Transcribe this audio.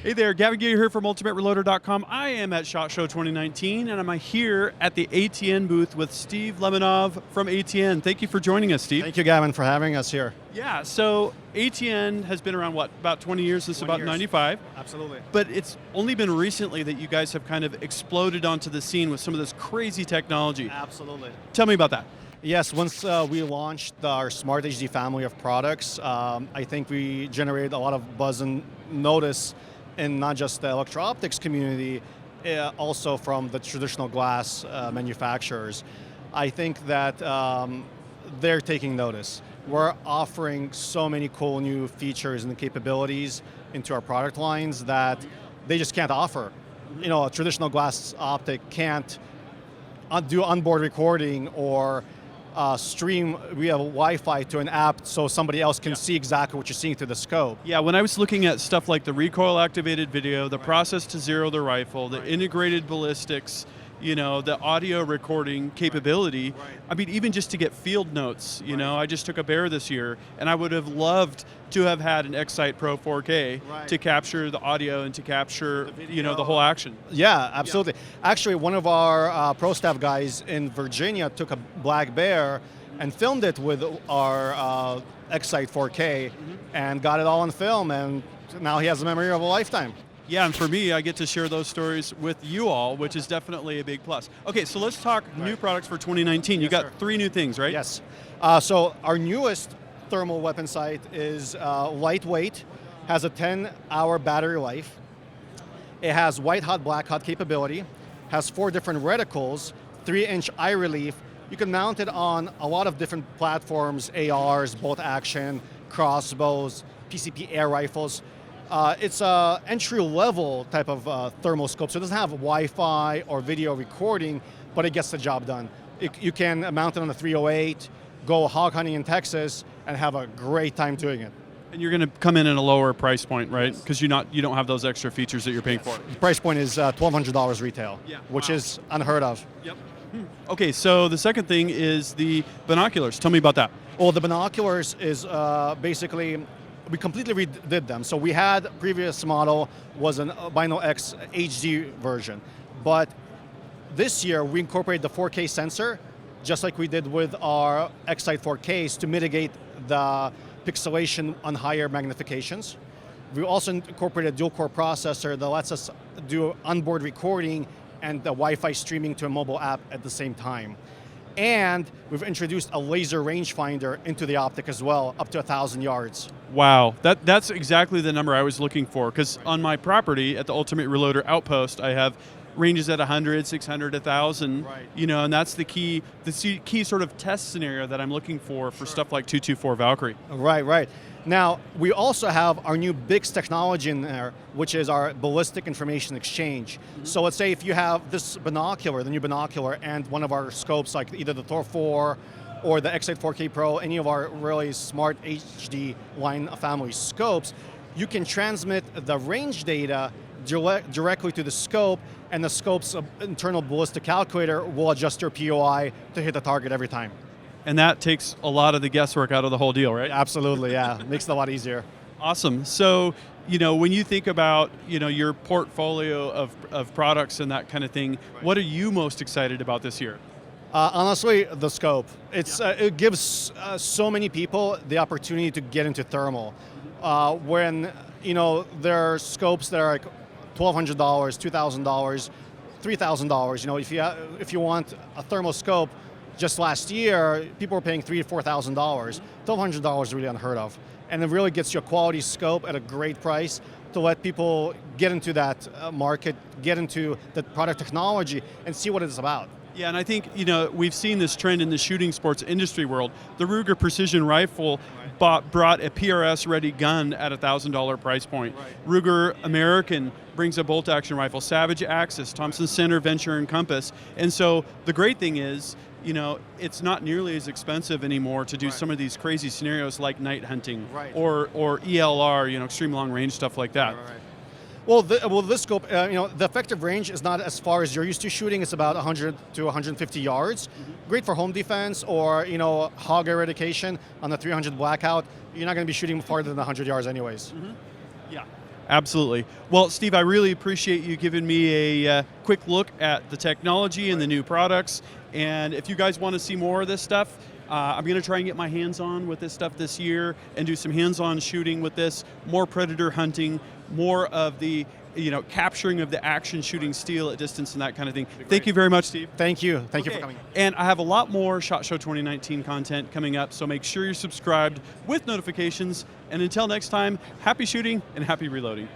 Hey there, Gavin Gear here from UltimateReloader.com. I am at SHOT Show 2019, and I'm here at the ATN booth with Steve Lemonov from ATN. Thank you for joining us, Steve. Thank you, Gavin, for having us here. Yeah, so ATN has been around, what, about 20 years? Since about 95? Absolutely. But it's only been recently that you guys have kind of exploded onto the scene with some of this crazy technology. Absolutely. Tell me about that. Yes, once we launched our Smart HD family of products, I think we generated a lot of buzz and notice in not just the electro-optics community, also from the traditional glass manufacturers. I think that they're taking notice. We're offering so many cool new features and capabilities into our product lines that they just can't offer. You know, a traditional glass optic can't do onboard recording or stream via Wi-Fi to an app so somebody else can see exactly what you're seeing through the scope. Yeah, when I was looking at stuff like the recoil-activated video, the process to zero the rifle, the integrated ballistics, you know, the audio recording capability. I mean, even just to get field notes, you know, I just took a bear this year, and I would have loved to have had an X-Sight Pro 4K to capture the audio and to capture, you know, the whole action. Yeah, absolutely. Yeah. Actually, one of our pro staff guys in Virginia took a black bear and filmed it with our X-Sight 4K and got it all on film, and now he has the memory of a lifetime. Yeah, and for me, I get to share those stories with you all, which is definitely a big plus. Okay, so let's talk new products for 2019. You got 3 new things, right? Yes. So our newest thermal weapon sight is lightweight, has a 10-hour battery life. It has white hot, black hot capability, has 4 different reticles, 3-inch eye relief. You can mount it on a lot of different platforms, ARs, bolt action, crossbows, PCP air rifles. It's an entry-level type of thermal scope, so it doesn't have Wi-Fi or video recording, but it gets the job done. You can mount it on a 308, go hog hunting in Texas, and have a great time doing it. And you're going to come in at a lower price point, right? Because you don't have those extra features that you're paying for. The price point is $1,200 retail, which is unheard of. Yep. Okay, so the second thing is the binoculars. Tell me about that. Well, the binoculars is basically, we completely redid them. So we had, previous model was an Bino X HD version, but this year we incorporated the 4K sensor, just like we did with our X-Sight 4Ks, to mitigate the pixelation on higher magnifications. We also incorporated a dual-core processor that lets us do onboard recording and the Wi-Fi streaming to a mobile app at the same time. And we've introduced a laser rangefinder into the optic as well, up to 1,000 yards. Wow, that's exactly the number I was looking for, because on my property at the Ultimate Reloader Outpost, I have ranges at 100, 600, 1,000, you know, and that's the key sort of test scenario that I'm looking for stuff like 224 Valkyrie. Right. Now, we also have our new BIX technology in there, which is our Ballistic Information Exchange. So let's say if you have this binocular, the new binocular, and one of our scopes, like either the Thor 4 or the X-Sight 4K Pro, any of our really smart HD line family scopes, you can transmit the range data directly to the scope, and the scope's internal ballistic calculator will adjust your POI to hit the target every time. And that takes a lot of the guesswork out of the whole deal, right? Absolutely, yeah. Makes it a lot easier. Awesome. So, you know, when you think about, you know, your portfolio of products and that kind of thing, what are you most excited about this year? Honestly, the scope. It gives so many people the opportunity to get into thermal. When, you know, there are scopes that are like $1,200, $2,000, $3,000. You know, if you want a thermal scope, just last year, people were paying $3,000 to $4,000. $1,200 is really unheard of. And it really gets you a quality scope at a great price to let people get into that market, get into the product technology, and see what it's about. Yeah, and I think, you know, we've seen this trend in the shooting sports industry world. The Ruger Precision Rifle brought a PRS-ready gun at a $1,000 price point. Ruger American brings a bolt-action rifle. Savage Axis, Thompson Center, Venture, and Compass. And so the great thing is, you know, it's not nearly as expensive anymore to do some of these crazy scenarios like night hunting or ELR, you know, extreme long range stuff like that. Well, this scope, you know, the effective range is not as far as you're used to shooting. It's about 100 to 150 yards. Great for home defense or, you know, hog eradication on the 300 blackout. You're not going to be shooting farther than 100 yards anyways. Yeah. Absolutely. Well, Steve, I really appreciate you giving me a quick look at the technology and the new products. And if you guys want to see more of this stuff, I'm going to try and get my hands on with this stuff this year and do some hands-on shooting with this, more predator hunting, more of the capturing of the action shooting steel at distance and that kind of thing. Thank you very much, Steve. Thank you. Thank you for coming. And I have a lot more SHOT Show 2019 content coming up, so make sure you're subscribed with notifications. And until next time, happy shooting and happy reloading.